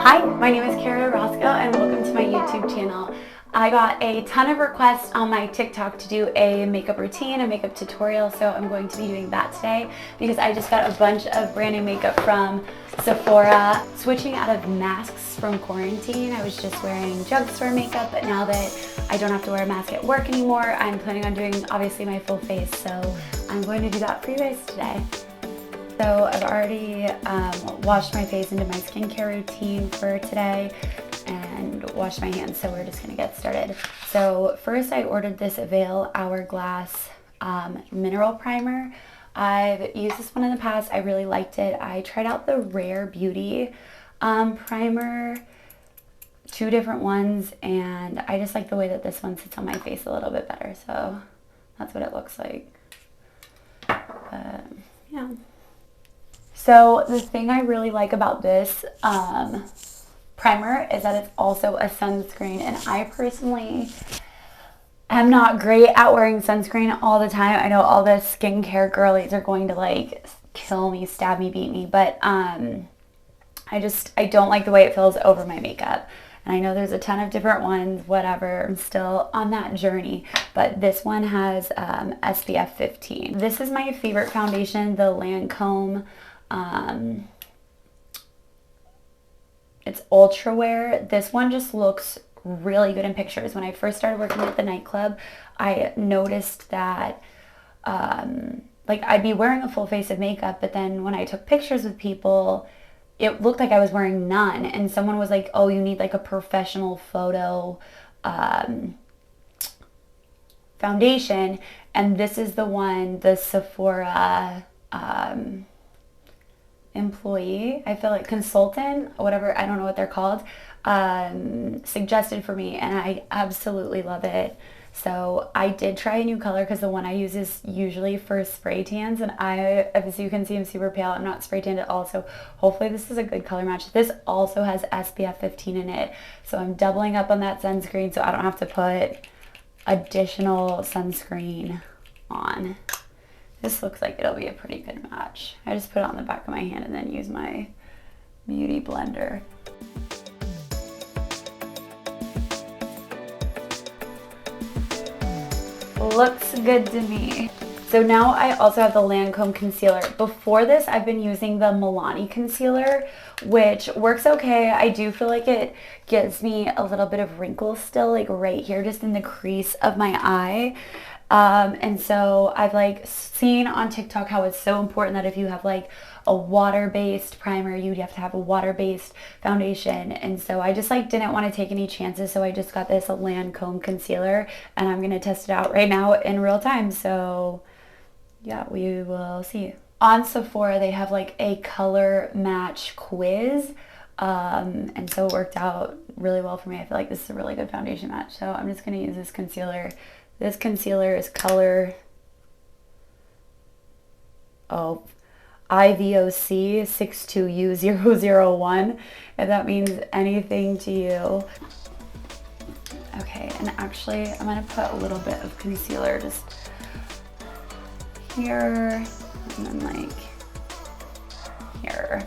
Hi, my name is Kara Roscoe and welcome to my YouTube channel. I got a ton of requests on my TikTok to do a makeup routine, a makeup tutorial, so I'm going to be doing that today because I just got a bunch of brand new makeup from Sephora. Switching out of masks from quarantine, I was just wearing drugstore makeup, but now that I don't have to wear a mask at work anymore, I'm planning on doing obviously my full face, so I'm going to do that for you guys today. So I've already washed my face into my skincare routine for today and washed my hands, so we're just gonna get started. So first I ordered this Veil Hourglass mineral primer. I've used this one in the past. I really liked it. I tried out the Rare Beauty primer, two different ones, and I just like the way that this one sits on my face a little bit better, so that's what it looks like. Yeah. So the thing I really like about this primer is that it's also a sunscreen, and I personally am not great at wearing sunscreen all the time. I know all the skincare girlies are going to like kill me, stab me, beat me, but I don't like the way it feels over my makeup. And I know there's a ton of different ones, whatever, I'm still on that journey, but this one has SPF 15. This is my favorite foundation, the Lancome. It's Ultra Wear. This one just looks really good in pictures. When I first started working at the nightclub, I noticed that like I'd be wearing a full face of makeup, but then when I took pictures with people, it looked like I was wearing none, and someone was like, oh, you need like a professional photo foundation, and this is the one the Sephora employee, I feel like consultant, whatever, I don't know what they're called, suggested for me, and I absolutely love it. So I did try a new color because the one I use is usually for spray tans, and as you can see, I'm super pale. I'm not spray tanned at all, so hopefully this is a good color match. This also has SPF 15 in it, so I'm doubling up on that sunscreen so I don't have to put additional sunscreen on. This looks like it'll be a pretty good match. I just put it on the back of my hand and then use my beauty blender. Looks good to me. So now I also have the Lancome concealer. Before this, I've been using the Milani concealer, which works okay. I do feel like it gives me a little bit of wrinkles still, like right here, just in the crease of my eye. And so I've like seen on TikTok how it's so important that if you have like a water-based primer, you have to have a water-based foundation. And so I just like didn't want to take any chances, so I just got this Lancome concealer, and I'm gonna test it out right now in real time. So yeah, we will see. On Sephora, they have like a color match quiz. And so it worked out really well for me. I feel like this is a really good foundation match. So I'm just gonna use this concealer. This concealer is color IVOC 62U001, if that means anything to you. Okay, and actually I'm gonna put a little bit of concealer just here and then like here.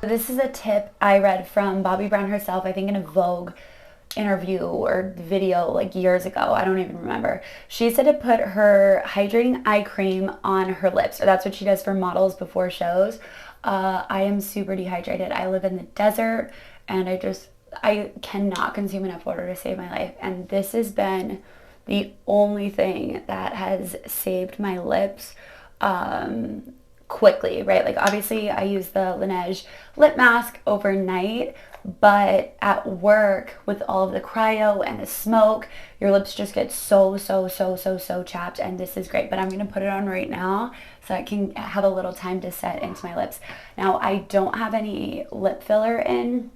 This is a tip I read from Bobbi Brown herself, I think in a Vogue interview or video like years ago. I don't even remember. She said to put her hydrating eye cream on her lips, or that's what she does for models before shows. I am super dehydrated. I live in the desert, and I cannot consume enough water to save my life. And this has been the only thing that has saved my lips quickly, right? Like obviously I use the Laneige lip mask overnight, but at work with all of the cryo and the smoke, your lips just get so chapped, and this is great. But I'm gonna put it on right now so I can have a little time to set into my lips. Now I don't have any lip filler in,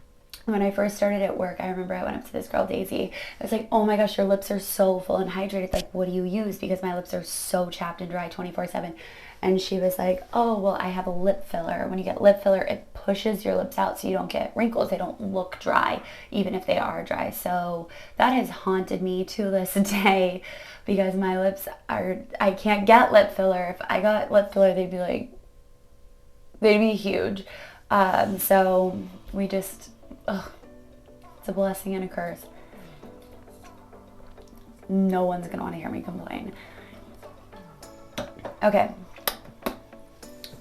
when I first started at work, I remember I went up to this girl, Daisy. I was like, oh my gosh, your lips are so full and hydrated. Like, what do you use? Because my lips are so chapped and dry 24/7. And she was like, oh, well, I have a lip filler. When you get lip filler, it pushes your lips out so you don't get wrinkles. They don't look dry, even if they are dry. So that has haunted me to this day because my lips are, I can't get lip filler. If I got lip filler, they'd be huge. So we just, ugh, it's a blessing and a curse. No one's gonna want to hear me complain. Okay.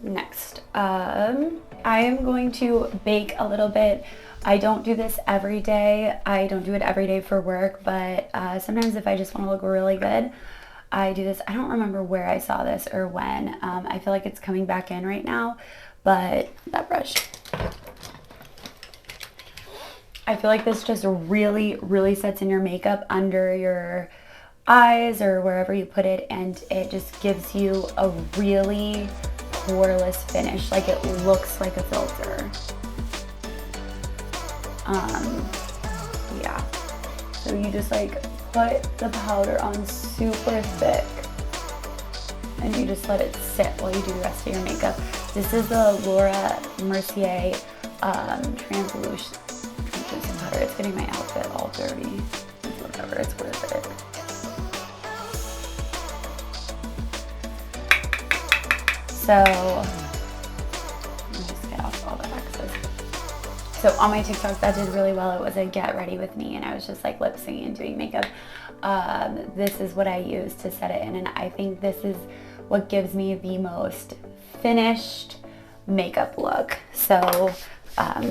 Next, I am going to bake a little bit. I don't do this every day. I don't do it every day for work, but sometimes if I just want to look really good, I do this. I don't remember where I saw this or when. I feel like it's coming back in right now, but that brush. I feel like this just really, really sets in your makeup under your eyes or wherever you put it, and it just gives you a really poreless finish. Like, it looks like a filter. Yeah. So you just like put the powder on super thick and you just let it sit while you do the rest of your makeup. This is the Laura Mercier translucent powder. It's getting my outfit all dirty. Whatever, it's worth it. So, let me just get off all the excess. So on my TikTok, that did really well. It was a get ready with me, and I was just like lip syncing and doing makeup. This is what I use to set it in, and I think this is what gives me the most finished makeup look. So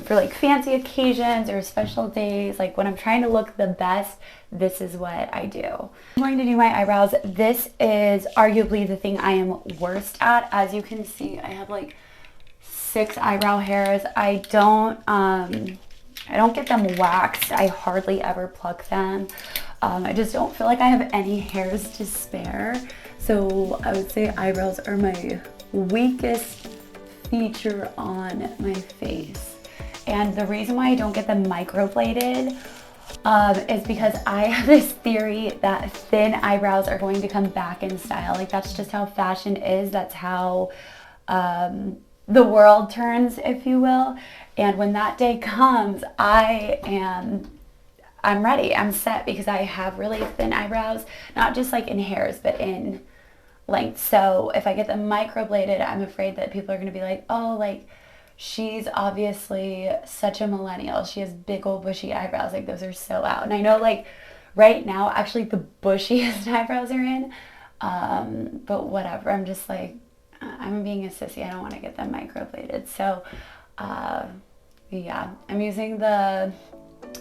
for like fancy occasions or special days, like when I'm trying to look the best, this is what I do. I'm going to do my eyebrows. This is arguably the thing I am worst at. As you can see, I have like 6 eyebrow hairs. I don't get them waxed. I hardly ever pluck them. I just don't feel like I have any hairs to spare. So I would say eyebrows are my weakest feature on my face. And the reason why I don't get them microbladed is because I have this theory that thin eyebrows are going to come back in style. Like, that's just how fashion is. That's how the world turns, if you will. And when that day comes, I'm ready. I'm set because I have really thin eyebrows, not just like in hairs, but in length. So if I get them microbladed, I'm afraid that people are going to be like, oh, like, she's obviously such a millennial. She has big old bushy eyebrows. Like, those are so out. And I know, like, right now, actually the bushiest eyebrows are in. But whatever. I'm just like, I'm being a sissy. I don't want to get them microbladed. So, yeah. I'm using the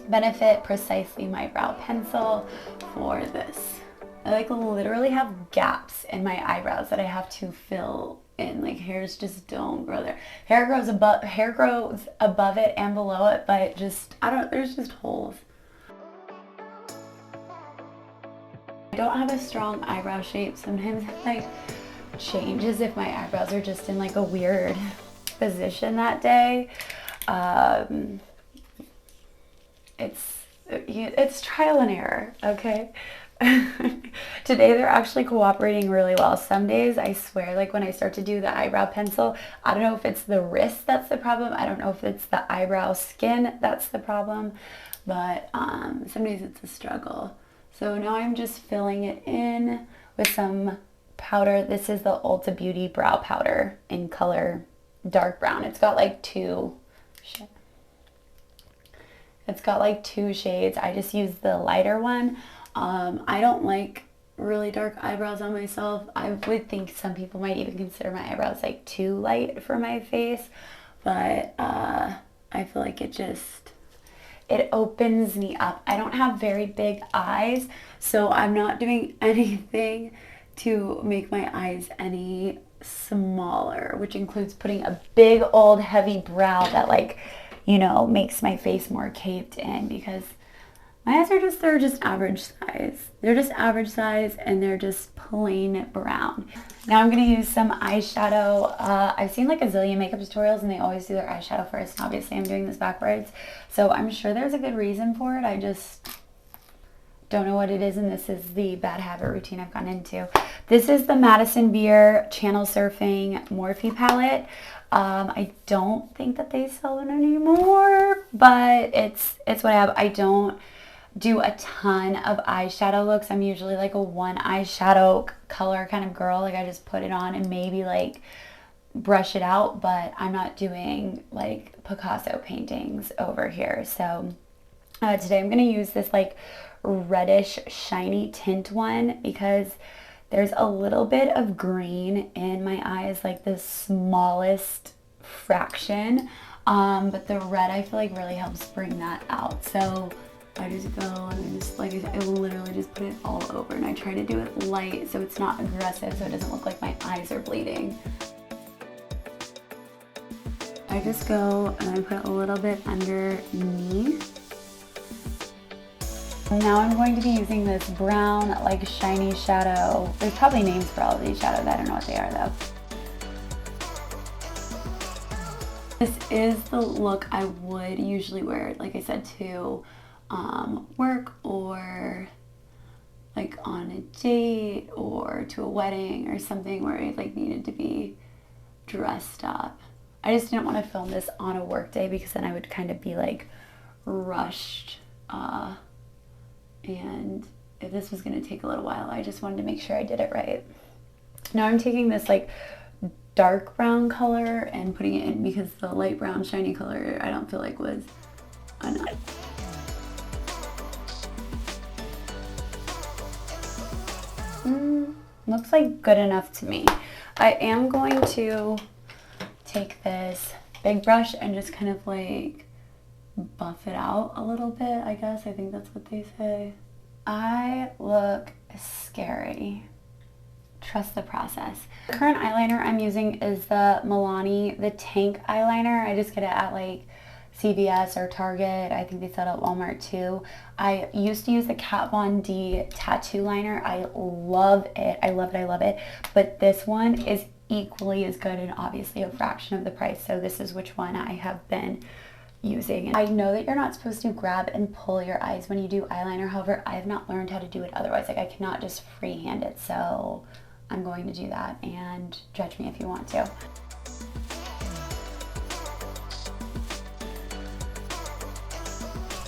Benefit Precisely My Brow Pencil for this. I like literally have gaps in my eyebrows that I have to fill in. Like, hairs just don't grow there. Hair grows above it and below it, but just, there's just holes. I don't have a strong eyebrow shape. Sometimes it like changes if my eyebrows are just in like a weird position that day. It's trial and error, okay? Today they're actually cooperating really well. Some days, I swear, like when I start to do the eyebrow pencil, I don't know if it's the wrist that's the problem. I don't know if it's the eyebrow skin that's the problem, but some days it's a struggle. So now I'm just filling it in with some powder. This is the Ulta Beauty brow powder in color dark brown. It's got like two shades. I just use the lighter one. I don't like really dark eyebrows on myself. I would think some people might even consider my eyebrows like too light for my face, but I feel like it opens me up. I don't have very big eyes, so I'm not doing anything to make my eyes any smaller, which includes putting a big old heavy brow that, like, you know, makes my face more caped in, because My eyes are they're just average size. They're just average size and they're just plain brown. Now I'm gonna use some eyeshadow. I've seen like a zillion makeup tutorials and they always do their eyeshadow first. And obviously I'm doing this backwards. So I'm sure there's a good reason for it. I just don't know what it is, and this is the bad habit routine I've gone into. This is the Madison Beer Channel Surfing Morphe palette. I don't think that they sell it anymore, but it's what I have. I don't do a ton of eyeshadow looks. I'm usually like a one eyeshadow color kind of girl. Like I just put it on and maybe like brush it out, but I'm not doing like Picasso paintings over here. So today I'm gonna use this like reddish shiny tint one because there's a little bit of green in my eyes, like the smallest fraction, but the red I feel like really helps bring that out. So I just go and I just like I literally just put it all over, and I try to do it light so it's not aggressive, so it doesn't look like my eyes are bleeding. I just go and I put a little bit underneath. Now I'm going to be using this brown, like shiny shadow. There's probably names for all of these shadows. I don't know what they are though. This is the look I would usually wear, like I said, to work or like on a date or to a wedding or something where I like needed to be dressed up. I just didn't want to film this on a work day because then I would kind of be like rushed. And if this was going to take a little while, I just wanted to make sure I did it right. Now I'm taking this like dark brown color and putting it in because the light brown shiny color I don't feel like was enough. Looks like good enough to me. I am going to take this big brush and just kind of like buff it out a little bit, I guess. I think that's what they say. I look scary. Trust the process. The current eyeliner I'm using is the Milani, the Tank eyeliner. I just get it at like CVS or Target. I think they sell it at Walmart too. I used to use the Kat Von D tattoo liner. I love it. I love it. I love it. But this one is equally as good and obviously a fraction of the price. So this is which one I have been using. I know that you're not supposed to grab and pull your eyes when you do eyeliner. However, I have not learned how to do it otherwise. Like I cannot just freehand it. So I'm going to do that, and judge me if you want to.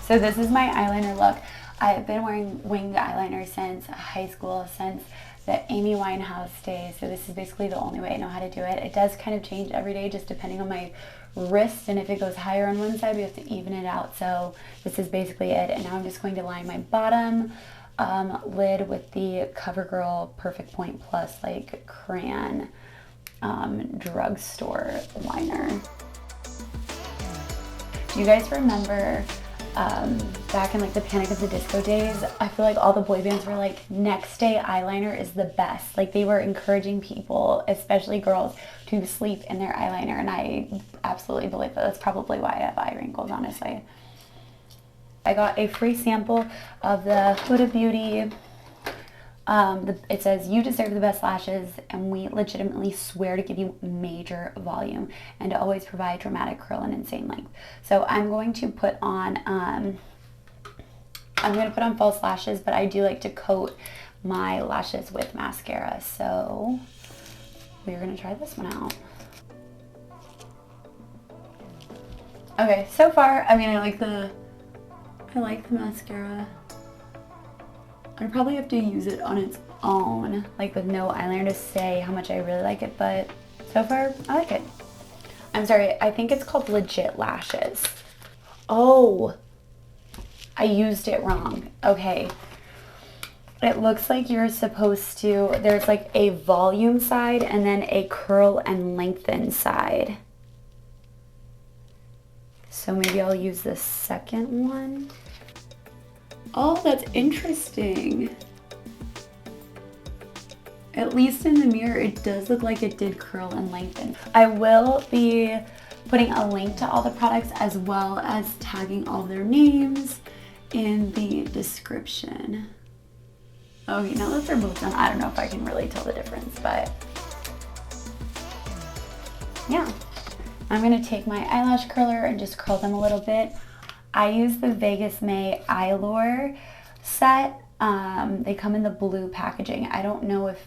So this is my eyeliner look. I've been wearing winged eyeliner since high school, since the Amy Winehouse days. So this is basically the only way I know how to do it. It does kind of change every day just depending on my wrist, and if it goes higher on one side, we have to even it out. So this is basically it. And now I'm just going to line my bottom lid with the CoverGirl Perfect Point Plus like crayon drugstore liner. Do you guys remember back in like the Panic of the Disco days? I feel like all the boy bands were like, next day eyeliner is the best. Like they were encouraging people, especially girls, to sleep in their eyeliner, and I absolutely believe that. That's probably why I have eye wrinkles, honestly. I got a free sample of the Huda Beauty. It says, you deserve the best lashes, and we legitimately swear to give you major volume and to always provide dramatic curl and insane length. So I'm going to put on, false lashes, but I do like to coat my lashes with mascara. So we're gonna try this one out. Okay, so far, I mean, I like the mascara. I'd probably have to use it on its own, like with no eyeliner, to say how much I really like it, but so far, I like it. I'm sorry, I think it's called Legit Lashes. Oh, I used it wrong. Okay. It looks like you're supposed to, there's like a volume side and then a curl and lengthen side. So maybe I'll use the second one. Oh, that's interesting. At least in the mirror, it does look like it did curl and lengthen. I will be putting a link to all the products as well as tagging all their names in the description. Okay, now that they're both done, I don't know if I can really tell the difference, but yeah. I'm gonna take my eyelash curler and just curl them a little bit. I use the Vegas May Eyeliner set. They come in the blue packaging. I don't know if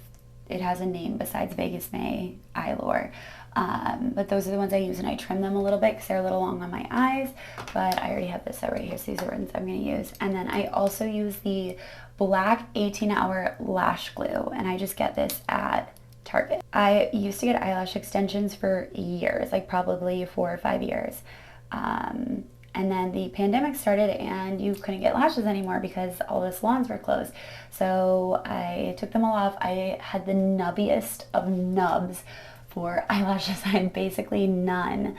it has a name besides Vegas May Eyeliner. But those are the ones I use, and I trim them a little bit because they're a little long on my eyes, but I already have this set right here, so these are ones I'm going to use. And then I also use the black 18-hour lash glue, and I just get this at Target. I used to get eyelash extensions for years, like probably 4 or 5 years. And then the pandemic started and you couldn't get lashes anymore because all the salons were closed. So I took them all off. I had the nubbiest of nubs for eyelashes. I had basically none.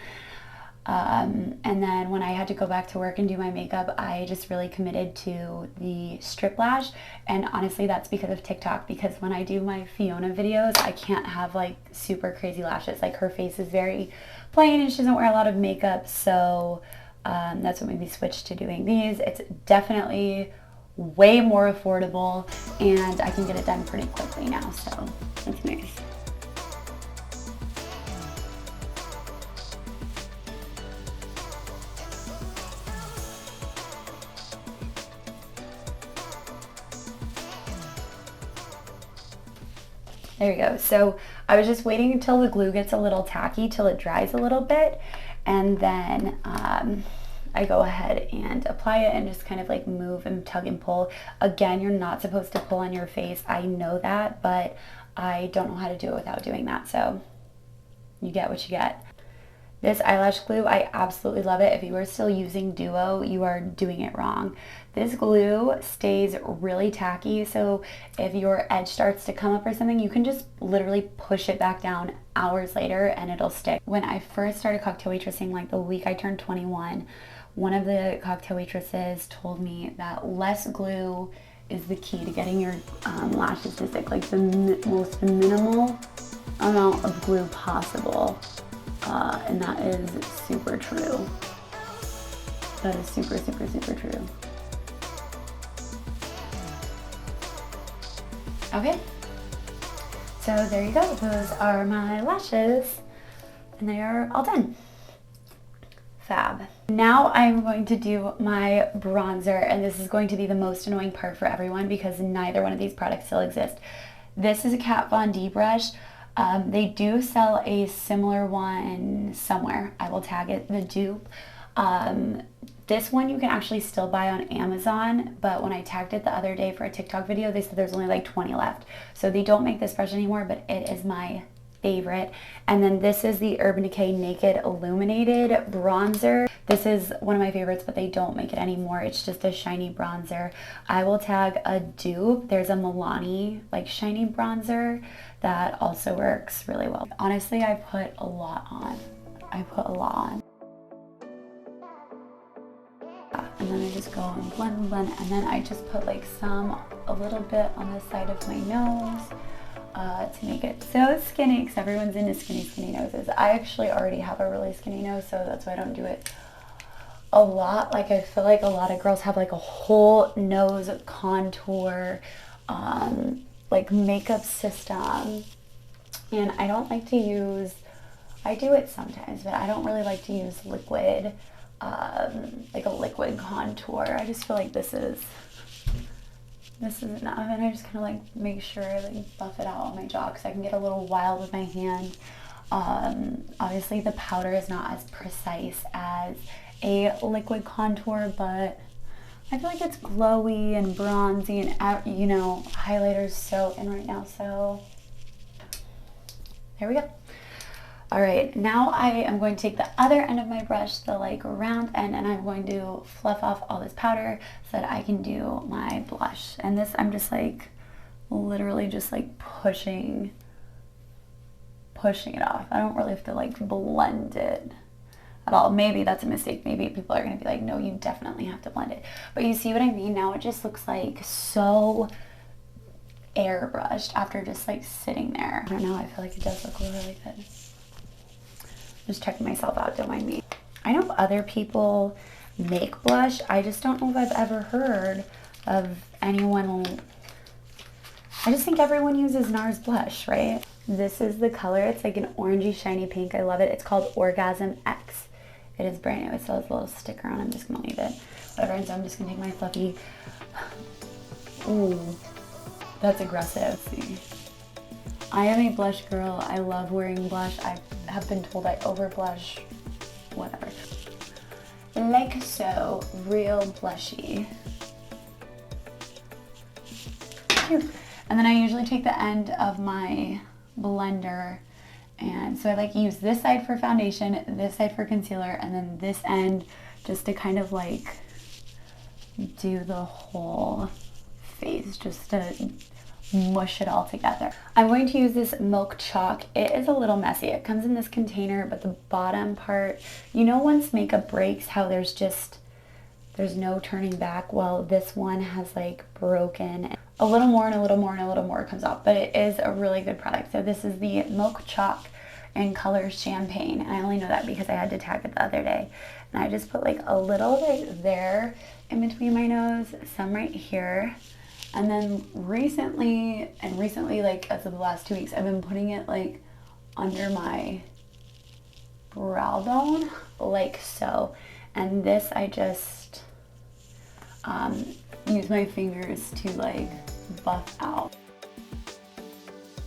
And then when I had to go back to work and do my makeup, I just really committed to the strip lash. And honestly, that's because of TikTok, because when I do my Fiona videos, I can't have like super crazy lashes. Like her face is very plain and she doesn't wear a lot of makeup. So that's what made me switch to doing these. It's definitely way more affordable and I can get it done pretty quickly now. So that's nice. There you go. So I was just waiting until the glue gets a little tacky, till it dries a little bit, and then I go ahead and apply it and just kind of like move and tug and pull. Again, you're not supposed to pull on your face. I know that, but I don't know how to do it without doing that. So you get what you get. This eyelash glue, I absolutely love it. If you are still using Duo, you are doing it wrong. This glue stays really tacky, so if your edge starts to come up or something, you can just literally push it back down hours later and it'll stick. When I first started cocktail waitressing, like the week I turned 21, one of the cocktail waitresses told me that less glue is the key to getting your lashes to stick, like the most minimal amount of glue possible. And that is super true. That is super, super, super true. Okay, so there you go. Those are my lashes, and they are all done. Fab. Now I'm going to do my bronzer, and this is going to be the most annoying part for everyone because neither one of these products still exist. This is a Kat Von D brush. They do sell a similar one somewhere. I will tag it, the dupe. This one you can actually still buy on Amazon, but when I tagged it the other day for a TikTok video, they said there's only like 20 left. So they don't make this brush anymore, but it is my favorite. And then this is the Urban Decay Naked Illuminated Bronzer. This is one of my favorites, but they don't make it anymore. It's just a shiny bronzer. I will tag a dupe. There's a Milani like shiny bronzer that also works really well. Honestly, I put a lot on. And then I just go and blend, and then I just put like a little bit on the side of my nose to make it so skinny, because everyone's into skinny noses. I actually already have a really skinny nose, so that's why I don't do it a lot. Like I feel like a lot of girls have like a whole nose contour like makeup system, and I don't like to use, I do it sometimes, but I don't really like to use liquid, like a liquid contour. I just feel like this is enough, and I just kind of like make sure I like buff it out on my jaw because I can get a little wild with my hand. Obviously the powder is not as precise as a liquid contour, but I feel like it's glowy and bronzy, and you know, highlighter's so in right now, so there we go. All right, now I am going to take the other end of my brush, the like round end, and I'm going to fluff off all this powder so that I can do my blush. And this, I'm just like, literally just like pushing it off. I don't really have to like blend it at all. Maybe that's a mistake. Maybe people are gonna be like, no, you definitely have to blend it. But you see what I mean? Now it just looks like so airbrushed after just like sitting there. I don't know, I feel like it does look really good. Just checking myself out, don't mind me. I know other people make blush. I just don't know if I've ever heard of anyone. I just think everyone uses NARS blush, right? This is the color. It's like an orangey shiny pink. I love it. It's called Orgasm X. It is brand new. It still has a little sticker on. I'm just gonna leave it. Whatever. And so I'm just gonna take my fluffy. Ooh, that's aggressive. Let's see. I am a blush girl. I love wearing blush. I have been told I over blush. Whatever. Like so, real blushy. And then I usually take the end of my blender, and so I like use this side for foundation, this side for concealer, and then this end just to kind of like do the whole face, just to mush it all together. I'm going to use this Milk Chalk. It is a little messy. It comes in this container, but the bottom part, you know, once makeup breaks, how there's no turning back. Well, this one has like broken. A little more and a little more and a little more comes off, but it is a really good product. So this is the Milk Chalk in color Champagne, and I only know that because I had to tag it the other day. And I just put like a little right there in between my nose, some right here, and then recently like as of the last 2 weeks, I've been putting it like under my brow bone, like so. And this I just use my fingers to like buff out.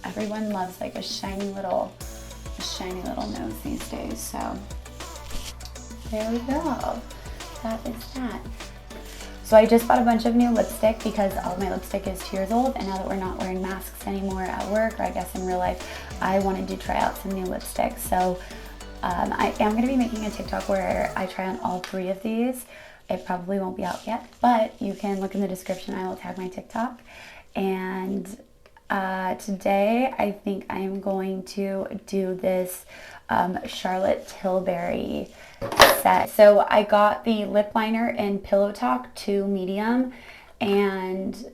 Everyone loves like a shiny little nose these days, so there we go. That is that. So I just bought a bunch of new lipstick because all of my lipstick is 2 years old, and now that we're not wearing masks anymore at work, or I guess in real life, I wanted to try out some new lipstick. So I am going to be making a TikTok where I try on all 3 of these. It probably won't be out yet, but you can look in the description. I will tag my TikTok. And today I think I am going to do this Charlotte Tilbury set. So I got the lip liner in Pillow Talk 2 medium and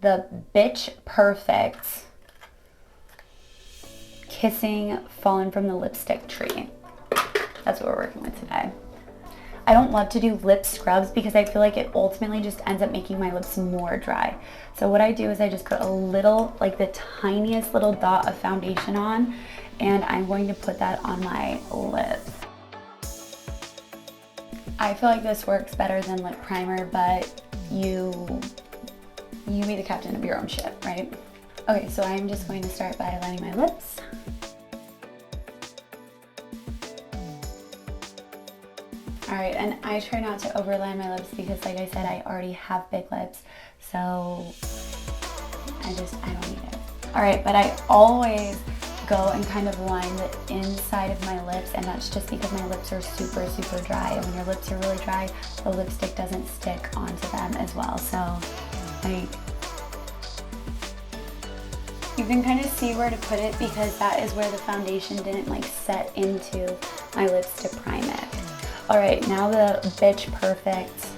the Bitch Perfect Kissing Fallen from the Lipstick Tree. That's what we're working with today. I don't love to do lip scrubs because I feel like it ultimately just ends up making my lips more dry. So what I do is I just put a little, like the tiniest little dot of foundation on, and I'm going to put that on my lip. I feel like this works better than lip primer, but you be the captain of your own ship, right? Okay, so I'm just going to start by lining my lips. Alright, and I try not to overline my lips because, like I said, I already have big lips, so I don't need it. Alright, but I always go and kind of line the inside of my lips, and that's just because my lips are super, super dry, and when your lips are really dry, the lipstick doesn't stick onto them as well, so like, you can kind of see where to put it because that is where the foundation didn't like set into my lips to prime it. All right, now the Bitch Perfect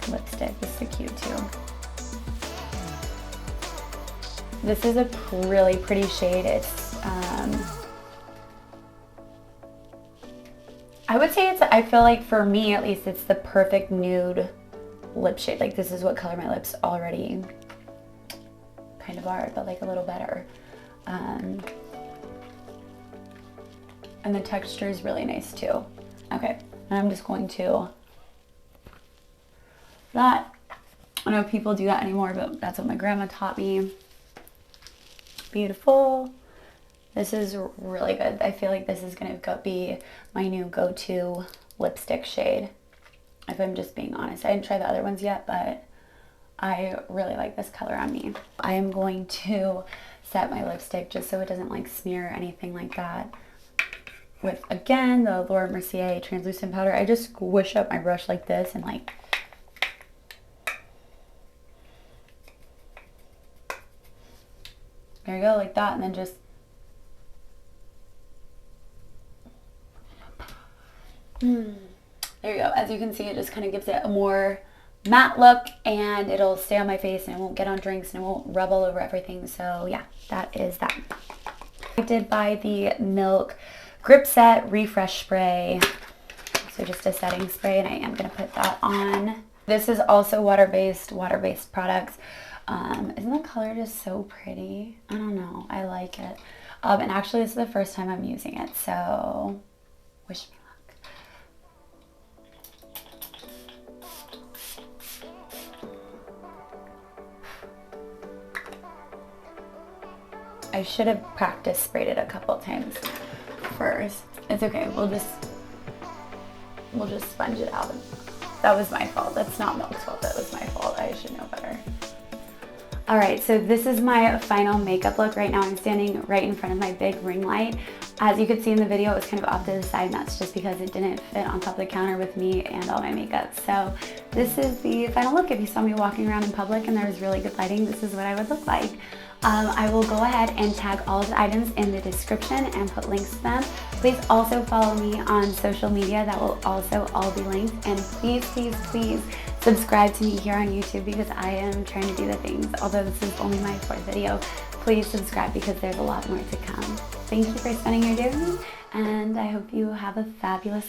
lipstick. This is a cute too. This is a really pretty shade. It's, I would say I feel like for me at least, it's the perfect nude lip shade. Like this is what color my lips already kind of are, but like a little better. And the texture is really nice too. Okay, and I'm just going to that. I don't know if people do that anymore, but that's what my grandma taught me. Beautiful. This is really good. I feel like this is gonna be my new go-to lipstick shade, if I'm just being honest. I didn't try the other ones yet, but I really like this color on me. I am going to set my lipstick just so it doesn't like smear or anything like that with, again, the Laura Mercier translucent powder. I just squish up my brush like this and like there you go, like that, and then just there you go. As you can see, it just kind of gives it a more matte look, and it'll stay on my face and it won't get on drinks and it won't rub all over everything. So yeah, that is that. I did buy the Milk Grip Set Refresh Spray. So just a setting spray, and I am going to put that on. This is also water-based products. Isn't the color just so pretty? I don't know. I like it. And actually, this is the first time I'm using it, so wish me luck. I should have practice sprayed it a couple times first. It's okay. We'll just sponge it out. That was my fault. That's not Milk's fault. That was my fault. I should know better. Alright, so this is my final makeup look. Right now I'm standing right in front of my big ring light. As you could see in the video, it was kind of off to the side, and that's just because it didn't fit on top of the counter with me and all my makeup. So this is the final look. If you saw me walking around in public and there was really good lighting, this is what I would look like. I will go ahead and tag all of the items in the description and put links to them. Please also follow me on social media. That will also all be linked. And please, please, please subscribe to me here on YouTube, because I am trying to do the things. Although this is only my 4th video, please subscribe because there's a lot more to come. Thank you for spending your day with me, and I hope you have a fabulous